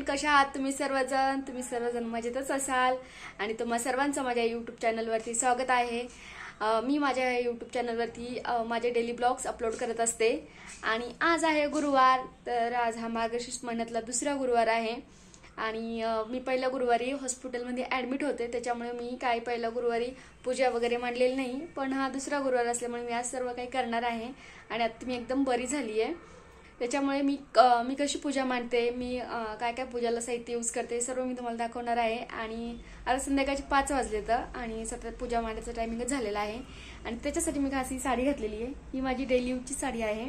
कशा आहात तुम्ही सर्वजण मजेतच असाल आणि तुम्हा सर्वांचं माझ्या YouTube चॅनलवरती स्वागत आहे। मी माझ्या YouTube चॅनलवरती माझे डेली ब्लॉग्स अपलोड करत असते आणि आज आहे गुरुवार। तर आज हा मार्गशीर्ष महिन्यातला दुसरा गुरुवार आहे आणि मी पहिल्या गुरुवारी हॉस्पिटलमध्ये ॲडमिट होते, त्याच्यामुळे मी काही पहिल्या गुरुवारी पूजा वगैरे मांडलेली नाही, पण हा दुसरा गुरुवार असल्यामुळे मी आज सर्व काही करणार आहे आणि आता मी एकदम बरी झाली आहे। त्याच्यामुळे मी कशी पूजा मांडते, मी काय काय पूजाला साहित्य यूज करते सर्व मी तुम्हाला दाखवणार आहे। आणि आता संध्याकाळचे 5 वाजले तर आणि सतत पूजा मांडायचा टायमिंगच झालेला आहे आणि त्याच्यासाठी मी खास ही साडी घातलेली आहे। ही माझी डेली यूजची साडी आहे।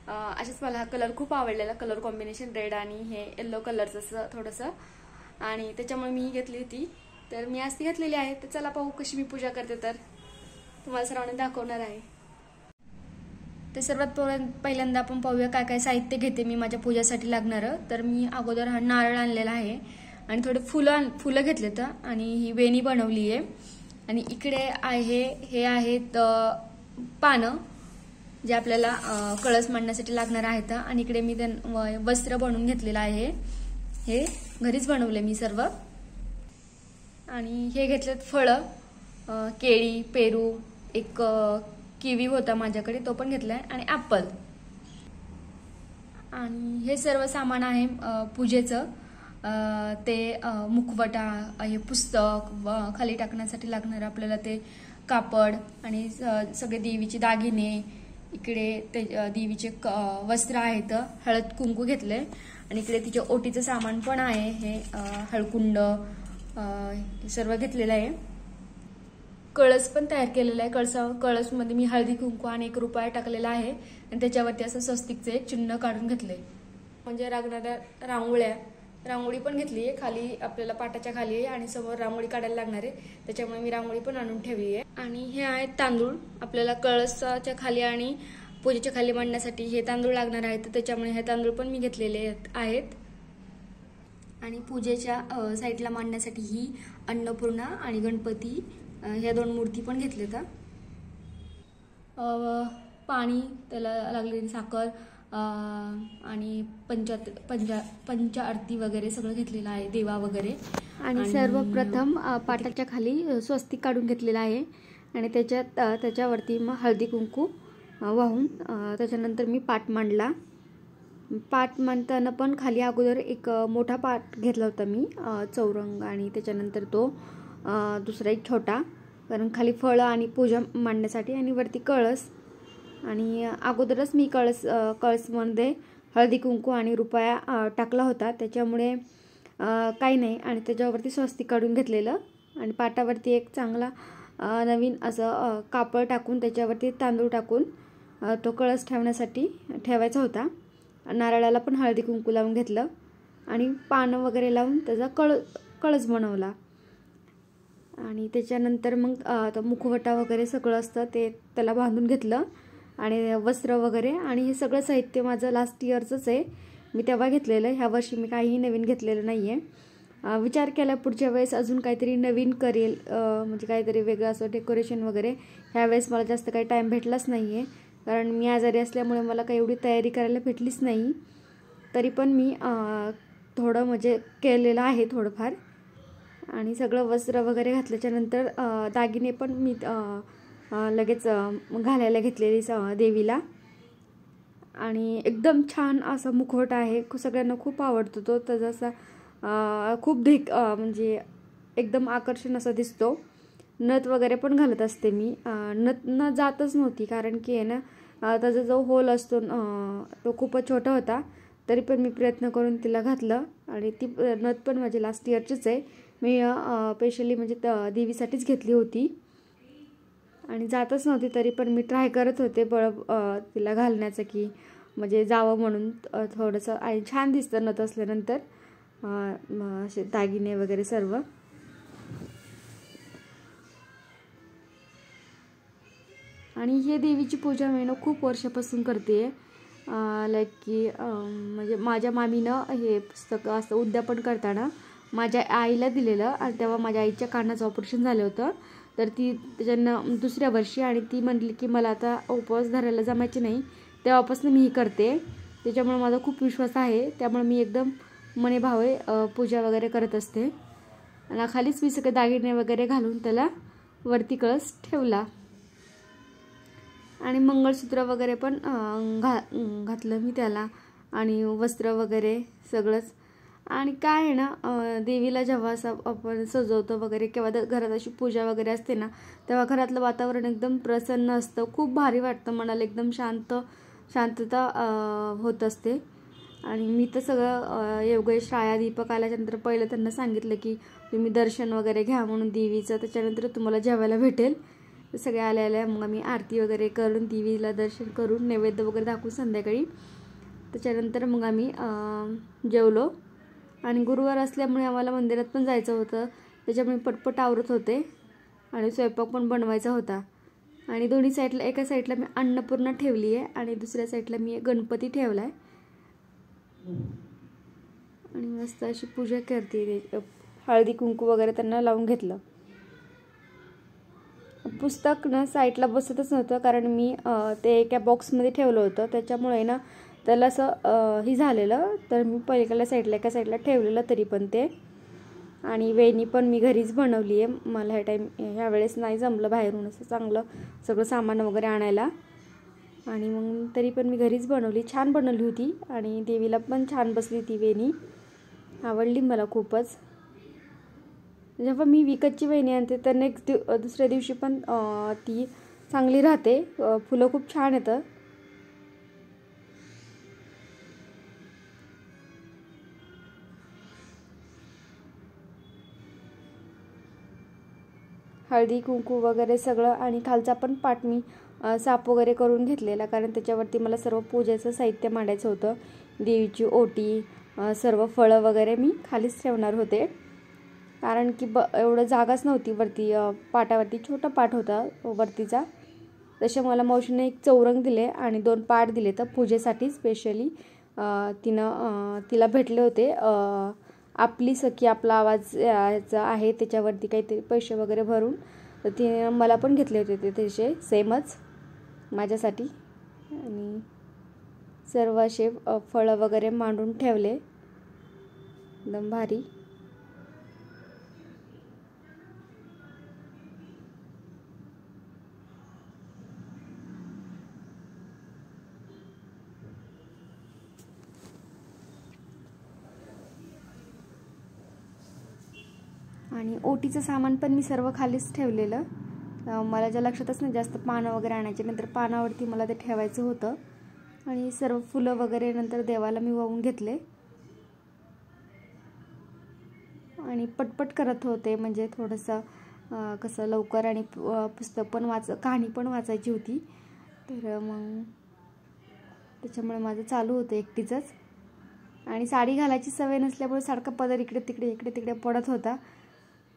अशाच मला हा कलर खूप आवडलेला, कलर कॉम्बिनेशन रेड आणि हे येलो कलरचं असं थोडंसं, आणि त्याच्यामुळे मी घेतली होती। तर मी आज ती घातलेली आहे। तर चला पाहू कशी मी पूजा करते, तर तुम्हाला सर्वांना दाखवणार आहे। तर सर्वात पहिल्यांदा आपण पाहूया काय काय साहित्य घेते मी माझ्या पूजासाठी लागणार। तर मी अगोदर हा नारळ आणलेला आहे आणि थोडे फुलं घेतलेत आणि ही वेणी बनवली आहे आणि इकडे हे आहेत पानं जे आपल्याला कळस मांडण्यासाठी लागणार आहेत आणि इकडे मी वस्त्र बनवून घेतलेलं आहे, हे घरीच बनवले मी सर्व। आणि हे घेतलेत फळं, केळी, पेरू, एक किवी होता माझ्याकडे तो पण घेतलाय आणि ऍपल। आणि हे सर्व सामान आहे पूजेचं, ते मुखवटा, हे पुस्तक, खाली टाकण्यासाठी लागणार आपल्याला ते कापड आणि सगळे देवीचे दागिने, इकडे ते देवीचे वस्त्र आहेत, हळद कुंकू घेतले आणि इकडे तिचे ओटीचं सामान पण आहे, हे हळकुंड सर्व घेतलेलं आहे। कळस पण तयार केलेला आहे। कळसमध्ये मी हळदी कुंकू आणि 1 रुपया टाकलेला आहे आणि त्याच्यावरती असं स्वस्तिकचे एक चिन्ह काढून घेतले, म्हणजे लागणाऱ्या रांगोळी पण घेतली आहे। खाली आपल्याला पाटाच्या खाली आहे आणि समोर रांगोळी काढायला लागणार आहे, त्याच्यामुळे मी रांगोळी पण आणून ठेवली आहे। आणि हे आहेत तांदूळ, आपल्याला कळसाच्या खाली आणि पूजेच्या खाली मांडण्यासाठी हे तांदूळ लागणार आहेत, त्याच्यामुळे हे तांदूळ पण मी घेतलेले आहेत। आणि पूजेच्या साईडला मांडण्यासाठी ही अन्नपूर्णा आणि गणपती ह्या 2 मूर्ती पण घेतलेत। पाणी, त्याला लागलेली साखर आणि पंचाआरती वगैरे सगळं घेतलेलं आहे, देवा वगैरे। आणि सर्वप्रथम पाटाच्या खाली स्वस्तिक काढून घेतलेला आहे आणि त्याच्यावरती मग हळदी कुंकू वाहून त्याच्यानंतर मी पाट मांडला। पाट मांडताना पण खाली अगोदर एक मोठा पाट घेतला होता मी चौरंग आणि त्याच्यानंतर तो दुसरा एक छोटा, कारण खाली फळं आणि पूजा मांडण्यासाठी आणि वरती कळस। आणि अगोदरच मी कळसमध्ये हळदी कुंकू आणि रुपया टाकला होता, त्याच्यामुळे काही नाही। आणि त्याच्यावरती स्वस्तिक काढून घेतलेलं आणि पाटावरती एक चांगला नवीन असं कापड टाकून त्याच्यावरती तांदूळ टाकून तो कळस ठेवायचा होता। नारळाला पण हळदी कुंकू लावून घेतलं आणि पानं वगैरे लावून त्याचा कळस बनवला। आणि त्याच्यानंतर मग तो मुखवटा वगैरे सगळं असतं ते त्याला बांधून घेतलं आणि वस्त्र वगैरे। आणि हे सगळं साहित्य माझं लास्ट इयरचंच आहे, मी तेव्हा घेतलेलं, ह्या वर्षी मी काहीही नवीन घेतलेलं नाही आहे। विचार केला पुढच्या वेळेस अजून काहीतरी नवीन करेल, म्हणजे काहीतरी वेगळं असं डेकोरेशन वगैरे। ह्यावेळेस मला जास्त काही टाईम भेटलाच नाही आहे, कारण मी आजारी असल्यामुळे मला काही एवढी तयारी करायला भेटलीच नाही। तरी पण मी थोडं म्हणजे केलेलं आहे थोडंफार। आणि सगळं वस्त्र वगैरे घातल्याच्या नंतर दागिने पण मी लगेच घालायला घेतलेली देवीला। आणि एकदम छान असा मुखवटा आहे, सगळ्यांना खूप आवडतो तो, त्याचा असा खूप म्हणजे एकदम आकर्षण असा दिसतो। नथ वगैरे पण घालत असते मी, नथ जातच नव्हती कारण की आहे ना त्याचा जो होल असतो तो खूपच छोटा होता, तरी पण मी प्रयत्न करून तिला घातलं। आणि ती नथ पण माझी लास्ट इयरचीच आहे, मी स्पेशली म्हणजे देवीसाठीच घेतली होती आणि जातच नव्हती, तरी पण मी ट्राय करत होते तिला घालण्याचं, की म्हणजे जावं म्हणून थोडंसं। आणि छान दिसतं नथ असल्यानंतर असे दागिने वगैरे सर्व। आणि हे देवीची पूजा मी ना खूप वर्षापासून करते. लाईक की म्हणजे माझ्या मामीनं हे पुस्तक असं उद्यापन करताना माझ्या आईला दिलेलं, आणि तेव्हा माझ्या आईच्या कानाचं ऑपरेशन झालं होतं. तर ती त्याच्यानं दुसऱ्या वर्षी, आणि ती म्हटली की मला आता उपवास धरायला जमायचे नाही, तेव्हापासून मी ही करते. त्याच्यामुळे माझा खूप विश्वास आहे, त्यामुळे मी एकदम मने भावे पूजा वगैरे करत असते. आणि खालीच मी सगळे दागिने वगैरे घालून त्याला वरती कळस ठेवला, आणि मंगळसूत्र वगैरे पण घातलं मी त्याला, आणि वस्त्र वगैरे सगळंच. आणि काय आहे ना, देवीला जेव्हा असं आपण सजवतो वगैरे किंवा घरात अशी पूजा वगैरे असते ना, तेव्हा घरातलं वातावरण एकदम प्रसन्न असतं, खूप भारी वाटतं मनाला, एकदम शांतता होत असते. आणि मी तर सगळं योगेश, छाया, दीपक आल्याच्यानंतर पहिलं त्यांना सांगितलं की तुम्ही दर्शन वगैरे घ्या म्हणून देवीचं, त्याच्यानंतर तुम्हाला जेवायला भेटेल. सगळे आल्या मग आम्ही आरती वगैरे करून देवीला दर्शन करून नैवेद्य वगैरे दाखवून संध्याकाळी त्याच्यानंतर मग आम्ही जेवलो. आणि गुरुवार असल्यामुळे आम्हाला मंदिरात पण जायचं होतं, त्याच्यामुळे पटपट आवरत होते, आणि स्वयंपाक पण बनवायचा होता. आणि दोन्ही साईडला, एका साईडला मी अन्नपूर्णा ठेवली आहे आणि दुसऱ्या साईडला मी गणपती ठेवला आहे. आणि मस्त अशी पूजा करते, हळदी कुंकू वगैरे त्यांना लावून घेतलं. पुस्तक ना साईडला बसतच नव्हतं, कारण मी ते एका बॉक्समध्ये ठेवलं होतं, त्याच्यामुळे ना त्याला असं ही झालेलं. तर मी पलीकडल्या साईडला एका साईडला ठेवलेलं तरी पण ते. आणि वेणी पण मी घरीच बनवली आहे. मला ह्या वेळेस नाही जमलं बाहेरून असं चांगलं सगळं सामान वगैरे आणायला, आणि मग तरी पण मी घरीच बनवली. छान बनवली होती, आणि देवीला पण छान बसली ती वेणी, आवडली मला खूपच. जेव्हा मी विकतची वेणी आणते तर नेक्स्ट दुसऱ्या दिवशी पण ती चांगली राहते, फुलं खूप छान येतं. हळदी कुंकू वगैरे सगळं, आणि खालचा पण पाट मी साफ वगैरे करून घेतलेला, कारण त्याच्यावरती मला सर्व पूजेचं साहित्य मांडायचं होतं. देवीची ओटी, सर्व फळं वगैरे मी खालीच ठेवणार होते, कारण की एवढं जागाच नव्हती वरती. पाटावरती छोटा पाट होता वरतीचा, तसे मला मावशीने एक चौरंग दिले आणि 2 पाट दिले तर पूजेसाठी स्पेशली. तिला भेटले होते आपली सखी आपला आवाज आहे त्याच्यावरती काहीतरी पैसे वगैरे भरून, तर तिने मला पण घेतले होते ते तसे सेमच माझ्यासाठी. आणि सर्व असे फळं वगैरे मांडून ठेवले, एकदम भारी. आणि ओटीचं सामान पण मी सर्व खालीच ठेवलेलं. मला ज्या लक्षातच नाही जास्त पानं वगैरे आणायचे, नंतर पानावरती मला ते ठेवायचं होतं. आणि सर्व फुलं वगैरे नंतर देवाला मी वाहून घेतले, आणि पटपट करत होते, म्हणजे थोडंसं कसं लवकर, आणि पुस्तक पण कहाणी पण वाचायची होती, तर मग त्याच्यामुळे माझं चालू होतं एकटीचंच. आणि साडी घालायची सवय नसल्यामुळे सारखा पदर इकडे तिकडे पडत होता,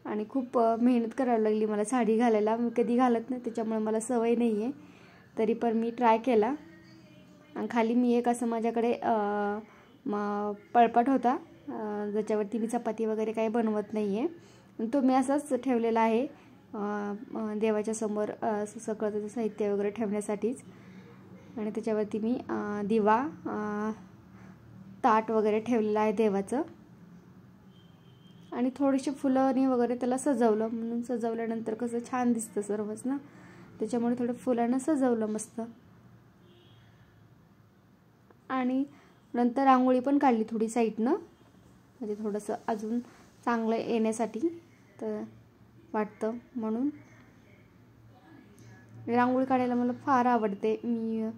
आणि खूप मेहनत करावी लागली मला साडी घालायला. मी कधी घालत नाही, त्याच्यामुळे मला सवय नाही आहे, तरी पण मी ट्राय केला. आणि खाली मी एक असं माझ्याकडे पळपाट होता, ज्याच्यावरती मी चपाती वगैरे काही बनवत नाही आहे, तो मी असाच ठेवलेला आहे देवाच्या समोर, सगळं त्याचं साहित्य वगैरे ठेवण्यासाठीच. आणि त्याच्यावरती मी दिवा, ताट वगैरे ठेवलेलं आहे देवाचं. आणि थोडीशी फुलांनी वगैरे त्याला सजवलं, म्हणून सजवल्यानंतर कसं छान दिसतं सर्वच ना, त्याच्यामुळे थोडं फुलांना सजवलं मस्त. आणि नंतर रांगोळी पण काढली थोडी साईडनं, म्हणजे थोडंसं अजून चांगलं येण्यासाठी तर वाटतं, म्हणून रांगोळी काढायला मला फार आवडते. मी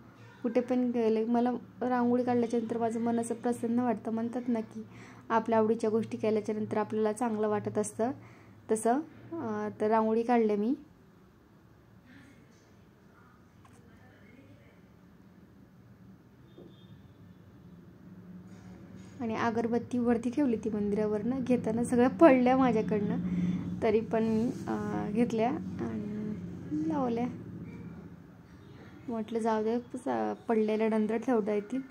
कुठे पण गेले, मला रांगोळी काढल्याच्यानंतर माझं मन असं प्रसन्न वाटतं. म्हणतात ना की आपल्या आवडीच्या गोष्टी केल्याच्यानंतर आपल्याला चांगलं वाटत असतं, तसं. तर रांगोळी काढले मी. आणि अगरबत्ती वरती ठेवली ती मंदिरावरनं, घेताना सगळ्या पडल्या माझ्याकडनं, तरी पण मी घेतल्या आणि लावल्या. म्हटलं जाऊ दे, पडलेल्या नंतर ठेवता येतील.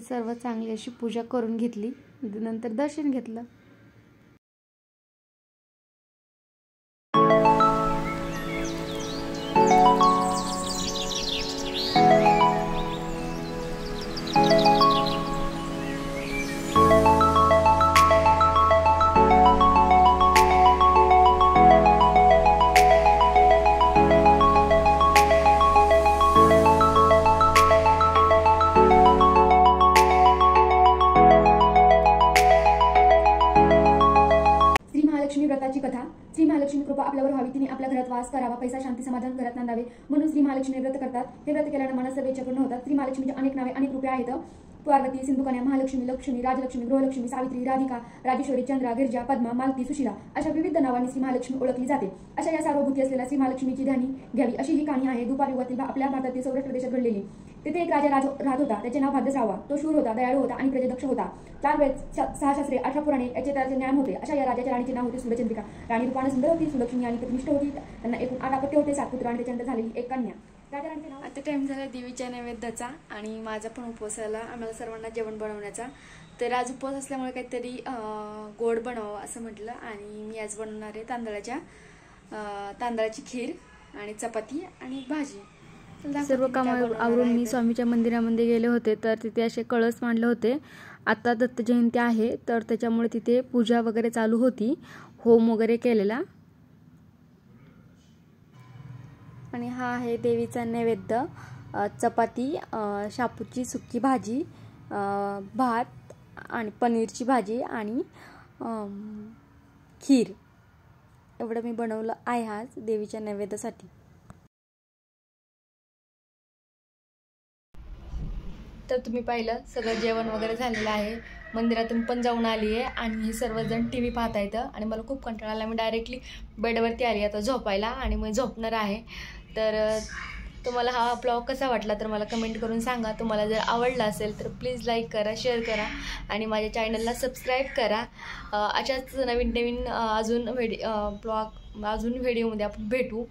सर्व चांगली अशी पूजा करून घेतली. नंतर दर्शन घेतलं. व्रताची कथा. श्री महालक्ष्मी कृपा आपल्यावर व्हावी, तिने आपल्या घरात वास करावा, पैसा शांती समाधान घरात नांदावे म्हणून श्री महालक्ष्मी व्रत करतात. हे व्रत केल्याने मन सर्व इच्छा पूर्ण होतात. श्री महालक्ष्मीची अनेक नावे अनेक रूपे आहेत. पार्वती, सिंधुकन्या, महालक्ष्मी, लक्ष्मी, राजलक्ष्मी, गृहलक्ष्मी, सावित्री, राधिका, राजेश्वरी, चंद्रा, गिरिजा, पद्मा, मालती, सुशीला अशा विविध नावांनी श्री महालक्ष्मी ओळखली जाते. अशा या सार्वभूती असलेल्या श्री महालक्ष्मीची ध्यानी घ्यावी अशी ही कहाणी आहे. दुपार युगातील आपल्या भारतातील सौराष्ट्र प्रदेशात घडलेली. तिथे एक राजा राहत होता. त्याचे नाव भाद्रश्रावा. तो शूर होता, दयाळू होता आणि प्रजादक्ष होता. 4 वेद, 6 शास्त्रे, 18 पुराणे याचे त्याचे ज्ञान होते. अशा या राजाच्या राणीचे नाव होते सूर्यचंद्रिका. राणी रूपाने सुंदर होती, सुलक्षणी आणि प्रतिनिष्ठ होती. त्यांना एकूण 8 अपत्य होते, 7 पुत्र आणि त्याच्यानंतर झालेली एक कन्या. आता टाइम झाला देवीच्या नैवेद्याचा आणि माझा पण उपवास आला, आम्हाला सर्वांना जेवण बनवण्याचा. तर आज उपवास असल्यामुळे काहीतरी गोड बनवावं असं म्हटलं आणि मी आज बनवणार आहे तांदळाची खीर आणि चपाती आणि भाजी. सर्व काम आवरून मी स्वामीच्या मंदिरामध्ये गेले होते. तर तिथे असे कळस मांडले होते. आता दत्त जयंती आहे तर त्याच्यामुळे तिथे पूजा वगैरे चालू होती, होम वगैरे केलेला. आणि हा आहे देवीचा नैवेद्य. चपाती, शापूची सुकी भाजी, भात आणि पनीरची भाजी आणि खीर एवढं मी बनवलं आहे आज देवीच्या नैवेद्यासाठी. तर तुम्ही पाहिलं सगळं जेवण वगैरे झालेलं आहे. मंदिरातून पण जाऊन आली आहे आणि हे सर्वजण TV पाहता येतं आणि मला खूप कंटाळा आला. मी डायरेक्टली बेडवरती आली आता झोपायला आणि मी झोपणार आहे. तर तुम्हाला हा ब्लॉग कसा वाटला तर मला कमेंट करून सांगा. तुम्हाला जर आवडला असेल तर प्लीज लाईक करा, शेअर करा आणि माझ्या चॅनलला सबस्क्राईब करा. अशाच नवीन अजून व्हिडिओमध्ये आपण भेटू.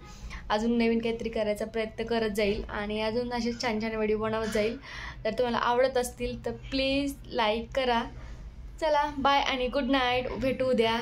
अजून नवीन काहीतरी करायचा प्रयत्न करत जाईल आणि अजून असे छान छान व्हिडिओ बनवत जाईल. तर तुम्हाला आवडत असतील तर प्लीज लाईक करा. चला बाय आणि गुड नाईट. भेटू उद्या.